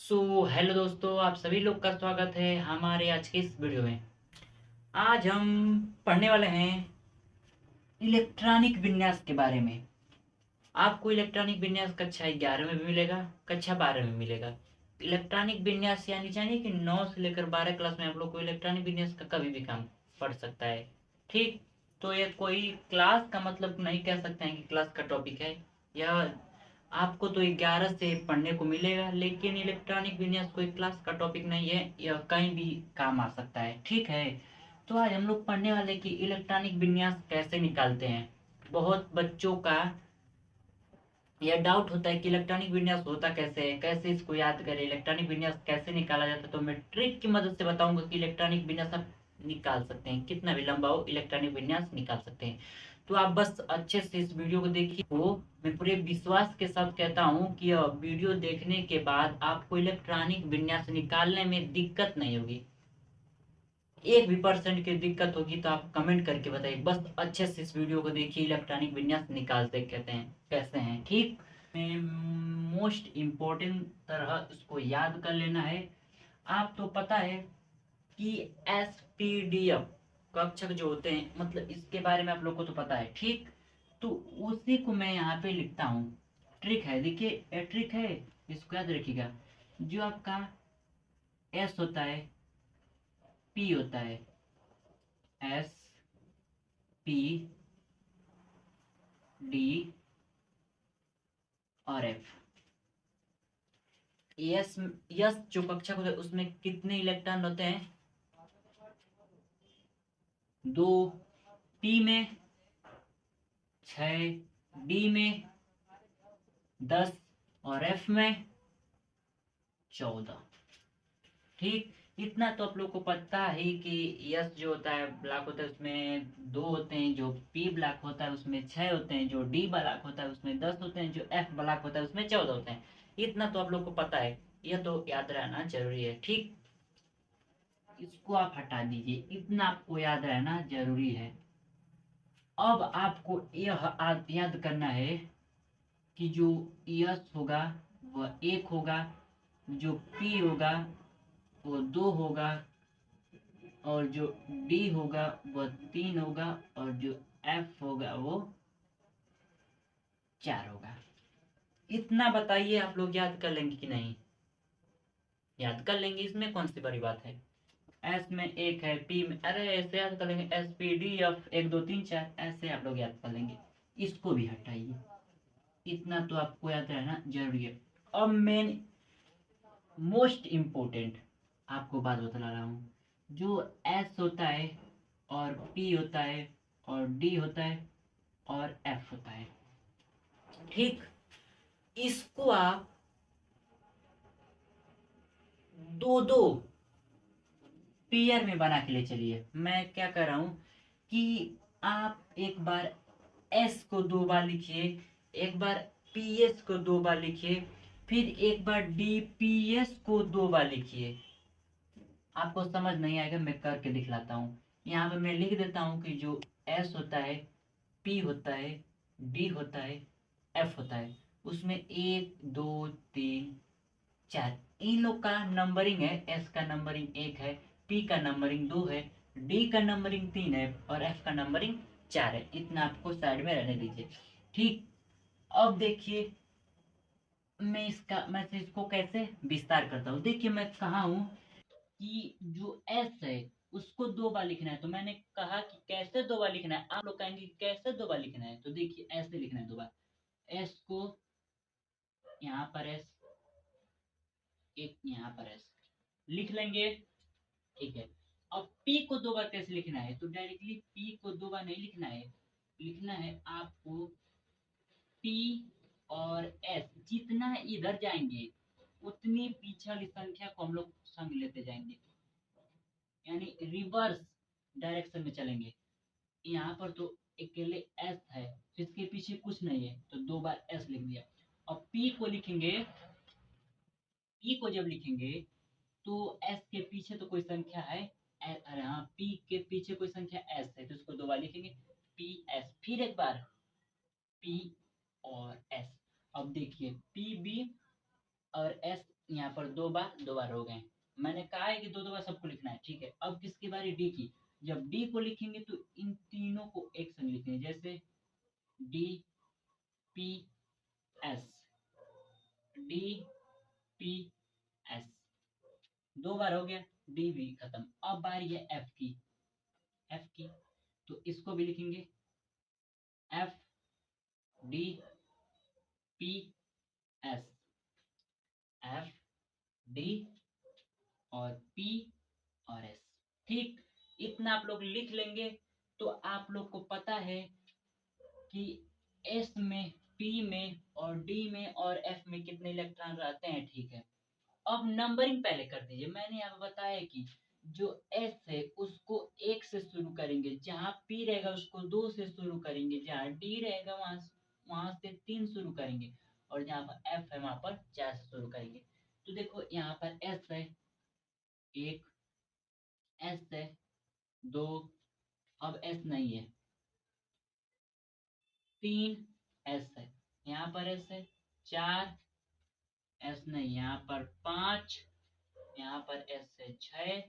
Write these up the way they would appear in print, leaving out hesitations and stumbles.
Hello दोस्तों, आप सभी लोग का स्वागत है हमारे आज के इस वीडियो में। आज हम पढ़ने वाले हैं इलेक्ट्रॉनिक विन्यास के बारे में। आपको इलेक्ट्रॉनिक विन्यास कक्षा 11 में भी मिलेगा, कक्षा 12 में मिलेगा। इलेक्ट्रॉनिक विन्यास यानी जानिए कि 9 से लेकर 12 क्लास में आप लोग को इलेक्ट्रॉनिक विन्यास का कभी भी काम पढ़ सकता है। ठीक, तो ये कोई क्लास का मतलब नहीं कह सकते हैं कि क्लास का टॉपिक है। यह आपको तो 11 से पढ़ने को मिलेगा, लेकिन इलेक्ट्रॉनिक विन्यास कोई क्लास का टॉपिक नहीं है, यह कहीं भी काम आ सकता है। ठीक है, तो आज हम लोग पढ़ने वाले कि इलेक्ट्रॉनिक विन्यास कैसे निकालते हैं। बहुत बच्चों का यह डाउट होता है कि इलेक्ट्रॉनिक विन्यास होता कैसे है, कैसे इसको याद करें, इलेक्ट्रॉनिक विन्यास कैसे निकाला जाता है। तो मैं ट्रिक की मदद से बताऊंगा कि इलेक्ट्रॉनिक विन्यास आप निकाल सकते हैं, कितना भी लंबा हो इलेक्ट्रॉनिक विन्यास निकाल सकते हैं। तो आप बस अच्छे से इस वीडियो को देखिए। वो मैं पूरे विश्वास के साथ कहता हूँ कि यह वीडियो देखने के बाद आपको इलेक्ट्रॉनिक विन्यास निकालने में दिक्कत नहीं होगी। एक भी परसेंट की दिक्कत होगी तो आप कमेंट करके बताइए। बस अच्छे से इस वीडियो को देखिए, इलेक्ट्रॉनिक विन्यास निकालते कहते हैं कैसे हैं। ठीक, में मोस्ट इम्पोर्टेंट तरह इसको याद कर लेना है। आप तो पता है कि एसपीडीएफ कक्षक जो होते हैं, मतलब इसके बारे में आप लोग को तो पता है। ठीक, तो उसी को मैं यहाँ पे लिखता हूँ। ट्रिक है, देखिए ट्रिक है, इसको याद रखिएगा। जो आपका एस होता है, पी होता है, एस पी डी और एफ। यस, यस जो कक्षक होता है उसमें कितने इलेक्ट्रॉन होते हैं? दो। पी में 6, डी में 10 और एफ में 14। ठीक, इतना तो आप लोग को पता है कि यस जो होता है ब्लॉक होता है उसमें 2 होते हैं, जो पी ब्लॉक होता है उसमें 6 होते हैं, जो डी ब्लॉक होता है उसमें 10 होते हैं, जो एफ ब्लॉक होता है उसमें 14 होते हैं। इतना तो आप लोग को पता है, यह तो याद रहना जरूरी है। ठीक, इसको आप हटा दीजिए, इतना आपको याद रहना जरूरी है। अब आपको यह याद करना है कि जो यस होगा वह 1 होगा, जो पी होगा वो 2 होगा, और जो डी होगा वह 3 होगा, और जो एफ होगा वो 4 होगा। इतना बताइए, आप लोग याद कर लेंगे कि नहीं? याद कर लेंगे, इसमें कौन सी बड़ी बात है। एस में 1 है, पी में, अरे ऐसे याद कर लेंगे, एस पी डी एफ 1 2 3 4, ऐसे आप लोग याद कर लेंगे। इसको भी हटाइए, इतना तो आपको याद रहना जरूरी है। अब मेन मोस्ट इम्पोर्टेंट आपको बात बता रहा हूँ। जो एस होता है और पी होता है और डी होता है और एफ होता है। ठीक, इसको आप दो दो पेयर में बना के ले चलिए। मैं क्या कर रहा हूँ कि आप एक बार एस को 2 बार लिखिए, एक बार पी एस को 2 बार लिखिए, फिर एक बार डी पी एस को 2 बार लिखिए। आपको समझ नहीं आएगा, मैं करके दिखलाता हूँ। यहाँ पे मैं लिख देता हूँ कि जो एस होता है, पी होता है, डी होता है, एफ होता है, उसमें 1 2 3 4 इन लोग का नंबरिंग है। एस का नंबरिंग 1 है, पी का नंबरिंग 2 है, डी का नंबरिंग 3 है और एफ का नंबरिंग 4 है। इतना आपको साइड में रहने दीजिए। ठीक, अब देखिए मैं से इसको कैसे विस्तार करता हूँ। देखिए मैं कहा हूँ कि जो एस है उसको 2 बार लिखना है, तो मैंने कहा कि कैसे 2 बार लिखना है। आप लोग कहेंगे कि कैसे 2 बार लिखना है, तो देखिए ऐसे लिखना है 2 बार। एस को यहाँ पर एस, एक यहाँ पर एस लिख लेंगे। ठीक है, अब पी को 2 बार कैसे लिखना है, तो डायरेक्टली पी को 2 बार नहीं लिखना है, लिखना है आपको पी और एस जितना इधर जाएंगे उतनी पीछे वाली संख्या को हम लोग संग लेते जाएंगे, यानी रिवर्स डायरेक्शन में चलेंगे। यहाँ पर तो अकेले एस है, इसके पीछे कुछ नहीं है, तो 2 बार एस लिख दिया। अब पी को लिखेंगे, पी को जब लिखेंगे तो एस के पीछे तो कोई संख्या है, अरे हाँ, पी के पीछे कोई संख्या एस है, तो उसको 2 बार लिखेंगे, पी एस, फिर एक बार पी और एस। अब देखिए पी बी और एस यहाँ पर दो बार हो गए। मैंने कहा है कि दो दो बार सबको लिखना है, ठीक है। अब किसकी बारी? डी की। जब डी को लिखेंगे तो इन तीनों को एक संग लिखेंगे, जैसे D P S, D P S. दो बार हो गया, डी भी खत्म। अब बारी है एफ की। एफ की तो इसको भी लिखेंगे F D P S, F D और पी और एस। ठीक, इतना आप लोग लिख लेंगे तो आप लोग को पता है कि एस में, पी में और डी में और एफ में कितने इलेक्ट्रॉन रहते हैं, ठीक है। अब नंबरिंग पहले कर दीजिए। मैंने यहाँ पे बताया कि जो एस है उसको एक से शुरू करेंगे, जहाँ पी रहेगा उसको दो से शुरू करेंगे, जहाँ डी रहेगा वहां से तीन शुरू करेंगे, और जहाँ पर एफ है वहां पर चार से शुरू करेंगे। तो देखो यहाँ पर एस है एक, एस है दो, अब एस नहीं है, तीन एस है, यहाँ पर एस है चार, एस नहीं यहाँ पर पांच, यहाँ पर एस है छह,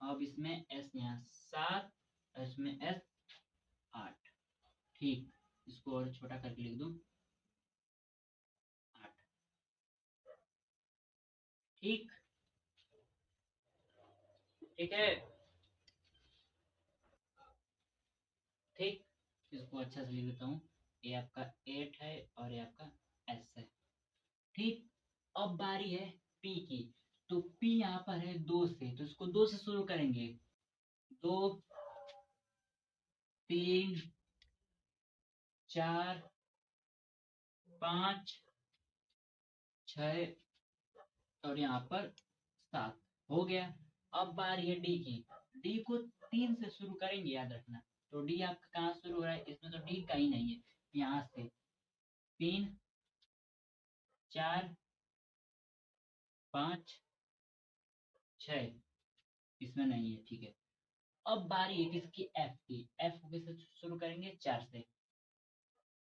अब इसमें एस यहाँ सात, इसमें एस आठ। ठीक, इसको और छोटा करके लिख दूं, आठ। ठीक, ठीक है। ठीक, इसको अच्छा से लिख देता हूँ। ये आपका एट है और ये आपका एस है। ठीक, अब बारी है पी की। तो पी यहाँ पर है दो से, तो इसको दो से शुरू करेंगे, दो, तीन, चार, पांच, छ और यहाँ पर सात। हो गया। अब बारी है डी की। डी को तीन से शुरू करेंगे, याद रखना। तो डी आपका कहाँ शुरू हो रहा है? इसमें तो डी का ही नहीं है। यहाँ से तीन, चार, पांच, छ, इसमें नहीं है, ठीक है। अब बारी है किसकी? एफ की। एफ को किससे शुरू करेंगे? चार से।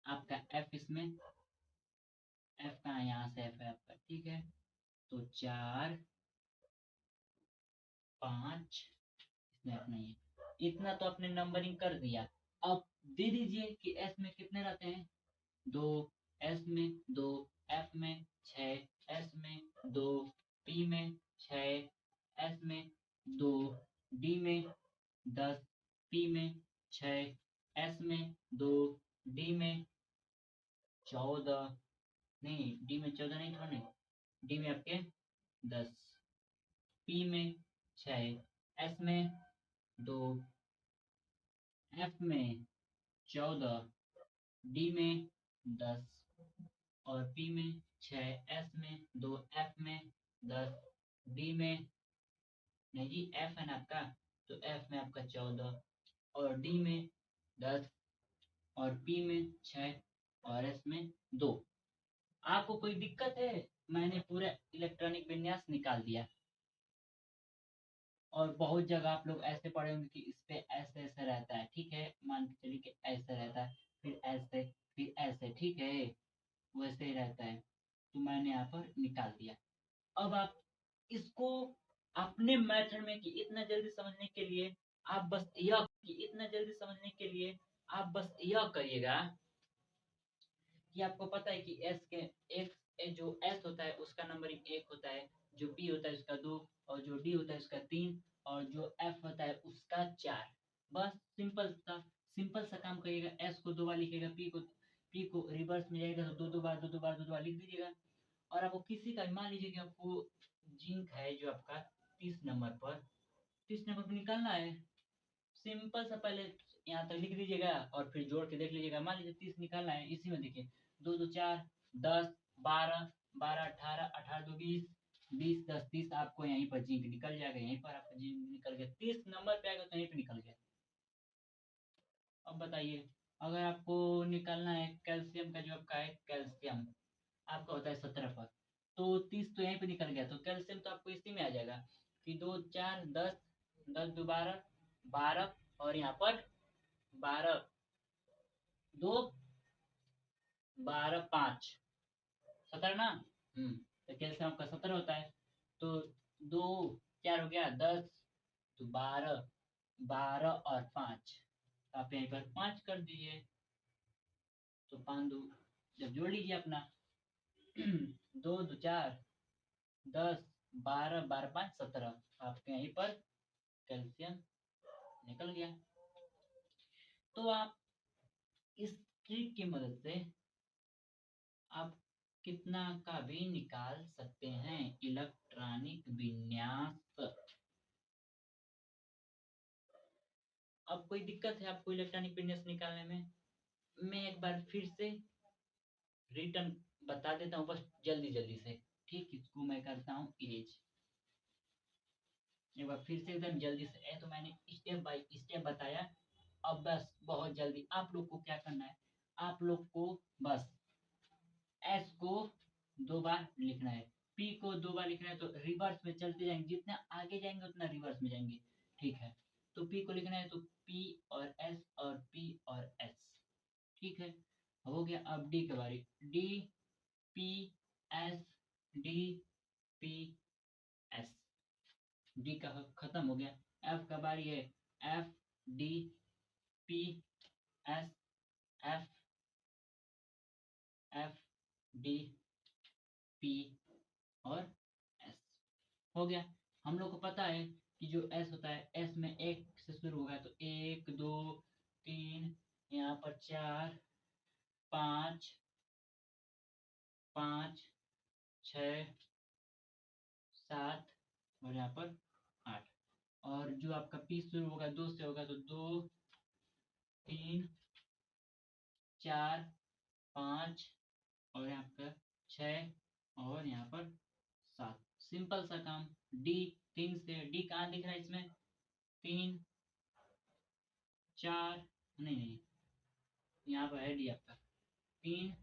आपका एफ इसमें, एफ कहाँ? यहाँ से एफ है आपका, ठीक है। तो चार, पांच, इसमें एफ नहीं है। इतना तो आपने नंबरिंग कर दिया। अब दे दीजिए कि एस में कितने रहते हैं? दो, एस में दो, एफ में छः, एस में दो, पी में छः, एस में दो, डी में 10, पी में छः, एस में दो, डी में 14, नहीं डी में 14 नहीं, थोड़ा नहीं, डी में आपके 10, पी में छः, एस में दो, एफ में 14, डी में 10 और पी में छः, एस में दो, एफ में 10, डी में नहीं जी, एफ है ना आपका, तो एफ में आपका 14 और डी में 10 और पी में 6 और एस में 2। आपको कोई दिक्कत है? मैंने पूरा इलेक्ट्रॉनिक विन्यास निकाल दिया। और बहुत जगह आप लोग ऐसे पढ़े होंगे कि इस पे ऐसे ऐसे रहता है, ठीक है। मान के चलिए कि ऐसे रहता है, फिर ऐसे, फिर ऐसे, ठीक है, वैसे ही रहता है। तो मैंने यहाँ पर निकाल दिया। अब आप इसको अपने मेथड में, कि इतना जल्दी समझने के लिए आप बस यह, कि इतना जल्दी समझने के लिए आप बस यह करिएगा कि आपको पता है कि एस के एक, जो एस होता है उसका नंबरिंग एक होता है, जो पी होता है उसका दो, और जो डी होता है उसका तीन, और जो एफ होता है उसका चार। बस सिंपल सा काम करिएगा। एस को दो बार लिखिएगा, पी को रिवर्स में जाएगा तो दो दो बार लिख दीजिएगा। और आपको किसी का, मान लीजिए कि आपको जिंक है जो आपका 30 नंबर पर, 30 नंबर पर निकालना है। सिंपल सा पहले यहाँ तक लिख दीजिएगा और फिर जोड़ के देख लीजिएगा। मान लीजिए 30 निकालना है, इसी में देखिए, दो दो चार, 10, 12, 12, 18, 18 दो 20, 20 10 30, आपको यहीं पर जिंक निकल जाएगा। यहीं पर आपका जिंक निकल गया, 30 नंबर पे आएगा तो यहीं पे निकल गया। अब बताइए, अगर आपको निकालना है कैल्शियम का, जो आपका है कैल्शियम आपका होता है 17 पर, तो 30 तो यहीं पे निकल गया, तो कैल्शियम तो आपको इसी में आ जाएगा कि दो चार 10, 10 दो 12, 12 और यहाँ पर 12 दो, 12 5, 17 ना। हम्म, तो कैल्शियम आपका 17 होता है। तो दो चार हो गया 10, तो 12, 12 और 5, आप यहीं पर 5 कर दीजिए। तो 5 दो, जब जोड़ लीजिए अपना, दो दो चार, 10, 12, 12 5 17, आपके यहीं पर कैल्शियम निकल गया। तो आप इस ट्रिक की मदद से आप कितना का भी निकाल सकते हैं इलेक्ट्रॉनिक विन्यास। अब कोई दिक्कत है आपको इलेक्ट्रॉनिक विन्यास निकालने में? मैं एक बार फिर से रिटर्न बता देता हूँ, बस जल्दी जल्दी से। ठीक, इसको मैं करता हूँ इरेज। एक बार फिर से एकदम जल्दी से है, तो मैंने स्टेप बाय स्टेप बताया। अब बस बहुत जल्दी आप लोग को क्या करना है, आप लोग को बस एस को 2 बार लिखना है, पी को 2 बार लिखना है, तो रिवर्स में चलते जाएंगे, जितना आगे जाएंगे उतना रिवर्स में जाएंगे। ठीक है, तो पी को लिखना है तो पी और एस और पी और एस। ठीक है, हो गया। अब डी के बारे, D P S, D P S, D का खत्म हो गया। एफ का बारी है, F D P S, F F D P और एस। हो गया। हम लोग को पता है कि जो एस होता है, एस में एक से शुरू होगा, तो 1 2 3, यहाँ पर 4 5, 5 6 7 और यहाँ पर 8। और जो आपका पी शुरू होगा 2 से होगा, तो 2 3 4 5 और यहाँ पर 6 और यहाँ पर 7। सिंपल सा काम। डी, 3 से डी कहाँ दिख रहा है इसमें? 3 4, नहीं नहीं, यहाँ पर है डी आपका। 3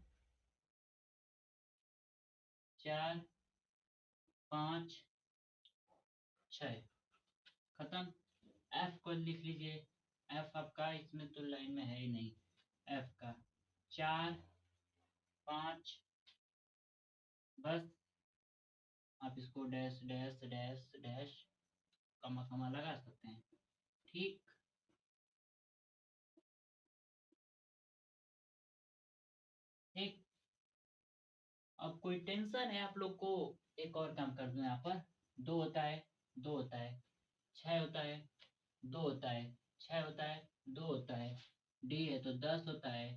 4 5 6, खत्म। एफ को लिख लीजिए। एफ आपका इसमें तो लाइन में है ही नहीं। एफ का 4 5, बस आप इसको डैश डैश डैश डैश कमा कमा लगा सकते हैं। ठीक, ठीक। अब कोई टेंशन है आप लोग को? एक और काम कर दूं यहाँ पर। दो होता है, दो होता है, 6 होता है, दो होता है, 6 होता है, दो होता है, डी है तो 10 होता है,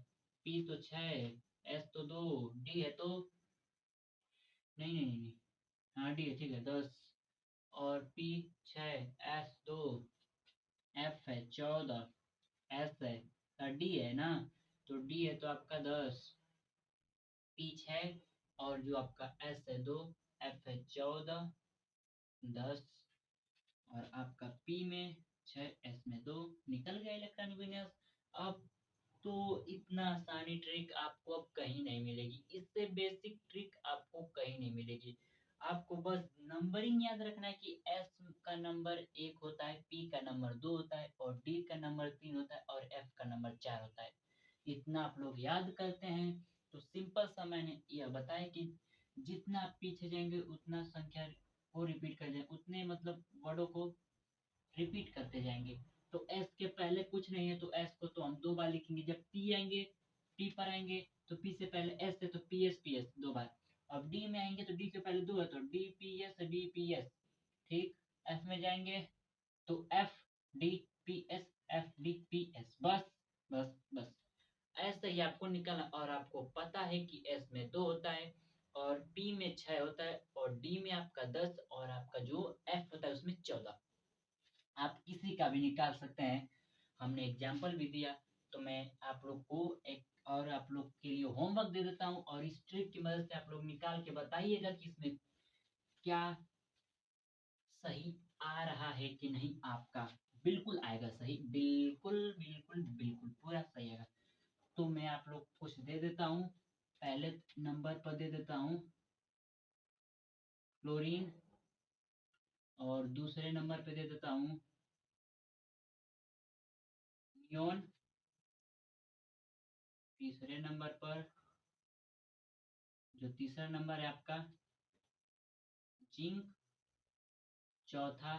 पी तो 6, एस तो 2, डी है तो, नहीं नहीं नहीं, हाँ डी है, ठीक है 10, और पी 6, एस 2, एफ है 14, एस है, डी है ना, तो डी है तो आपका 10, पी 6 और जो आपका एस है 2, एफ है 14, 10 और आपका पी में 6, एस में 2, निकल गया इलेक्ट्रॉनिक विन्यास। अब तो इतना आसानी ट्रिक आपको अब कहीं नहीं मिलेगी, इससे बेसिक ट्रिक आपको कहीं नहीं मिलेगी। आपको बस नंबरिंग याद रखना है कि एस का नंबर 1 होता है, पी का नंबर 2 होता है और डी का नंबर 3 होता है और एफ का नंबर 4 होता है। इतना आप लोग याद करते हैं तो सिंपल सा मैंने यह बताया कि जितना आप पीछे जाएंगे उतना संख्या को रिपीट कर जाए, उतने मतलब वर्डों को रिपीट करते जाएंगे। तो एस के पहले कुछ नहीं है, तो एस को तो हम 2 बार लिखेंगे। जब पी आएंगे, पी पर आएंगे, तो पी से पहले एस है तो पी एस 2 बार। अब डी में आएंगे तो डी के पहले 2 है तो डी पी एस। ठीक, एफ में जाएंगे तो F D P S, F D P S, बस बस बस। ऐसे ही आपको निकालना, और आपको पता है कि एस में 2 होता है और पी में 6 होता है और डी में आपका 10 और आपका जो एफ होता है उसमें 14। आप किसी का भी निकाल सकते हैं, हमने एग्जाम्पल भी दिया। तो मैं आप लोग को एक और आप लोग के लिए होमवर्क दे देता हूँ, और इस ट्रिक की मदद से आप लोग निकाल के बताइएगा कि इसमें क्या सही आ रहा है कि नहीं आपका। बिल्कुल आएगा सही, बिल्कुल बिल्कुल बिल्कुल पूरा सही आएगा। तो मैं आप लोग को कुछ दे देता हूँ। पहले नंबर पर दे देता हूँ क्लोरीन, और दूसरे नंबर पे दे देता हूँ नियोन, तीसरे नंबर पर, जो तीसरा नंबर है आपका जिंक, चौथा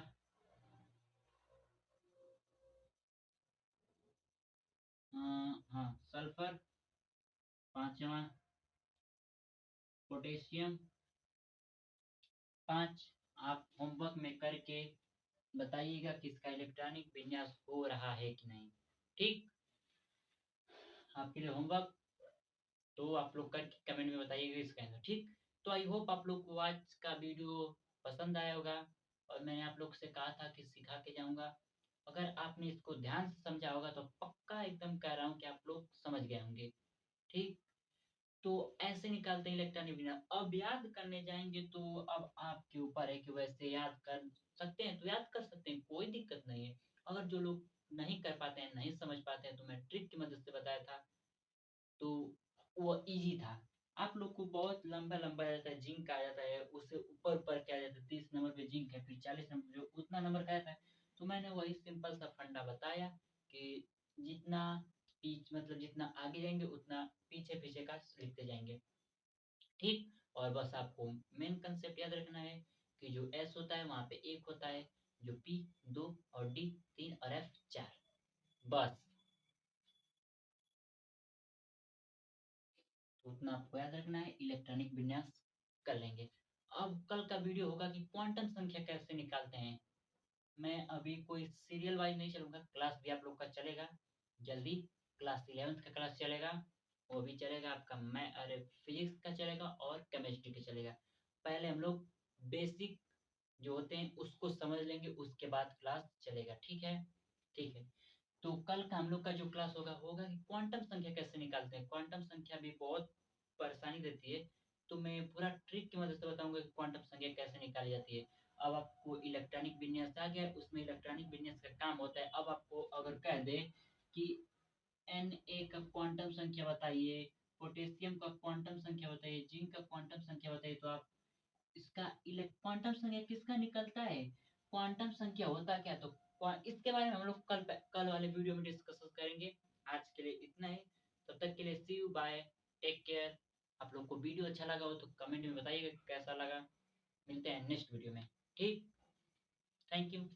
हाँ सल्फर, पांचवा पोटेशियम। 5 आप होमवर्क में करके बताइएगा कि इसका इलेक्ट्रॉनिक विन्यास हो रहा है कि नहीं। ठीक, आपके लिए होमवर्क, तो आप लोग करके कमेंट में बताइएगा इसका आंसर। ठीक, तो आई होप आप लोग को आज का वीडियो पसंद आया होगा, और मैंने आप लोग से कहा था कि सिखा के जाऊंगा। अगर आपने इसको ध्यान से समझा होगा तो पक्का एकदम कह रहा हूँ कि आप लोग समझ गए होंगे। ठीक, तो ऐसे निकालते हैं इलेक्ट्रॉनिक विन्यास। अब याद करने जाएंगे तो अब आपके ऊपर है कि वैसे याद कर सकते हैं तो याद कर सकते हैं, कोई दिक्कत नहीं है। अगर जो लोग नहीं कर पाते हैं, नहीं समझ पाते हैं, तो मैं ट्रिक की मदद से बताया था, तो वो इजी था। आप लोग को बहुत लंबा लंबा जाता है, जिंक आ जाता है, उससे ऊपर ऊपर क्या आ जाता है, 30 नंबर पे जिंक है, फिर 40 नंबर, जो उतना नंबर का आता है। तो मैंने वही सिंपल सा फंडा बताया कि जितना मतलब जितना आगे जाएंगे उतना पीछे पीछे का लिखते जाएंगे। ठीक, और बस आपको मेन कंसेप्ट याद रखना है कि जो एस होता है वहां पे एक होता है, जो पी दो, और डी तीन, और एफ चार। बस तो उतना आपको याद रखना है, इलेक्ट्रॉनिक विन्यास कर लेंगे। अब कल का वीडियो होगा कि क्वांटम संख्या कैसे निकालते हैं। मैं अभी कोई सीरियल वाइज नहीं चलूंगा, क्लास भी आप लोग का चलेगा जल्दी। क्लास 11th का क्लास चलेगा, वो भी चलेगा आपका। मैं अरे फिजिक्स का चलेगा और केमिस्ट्री का चलेगा। पहले हम लोग बेसिक जो होते हैं उसको समझ लेंगे, उसके बाद क्लास चलेगा। ठीक है, ठीक है। तो कल का हम लोग का जो क्लास होगा होगा कि क्वांटम संख्या कैसे निकालते हैं। क्वांटम संख्या भी बहुत परेशानी देती है, तो मैं पूरा ट्रिक की मदद से बताऊंगा कि क्वांटम संख्या कैसे निकाली जाती है। अब आपको इलेक्ट्रॉनिक विन्यास आ गया, उसमें इलेक्ट्रॉनिक विन्यास का काम होता है। अब आपको अगर कह दे कि Na का क्वांटम संख्या बताइए, पोटेशियम का क्वांटम संख्या बताइए, जिंक का क्वांटम संख्या बताइए, तो आप इसका क्वांटम संख्या किसका निकलता है, क्वांटम संख्या होता क्या, तो इसके बारे में हम लोग कल वाले वीडियो में डिस्कस करेंगे। आज के लिए इतना ही, तब तक के लिए सी यू बाय, टेक केयर। आप लोग को वीडियो अच्छा लगा हो तो कमेंट में बताइएगा कि कैसा लगा। मिलते हैं नेक्स्ट वीडियो में। ठीक, थैंक यू।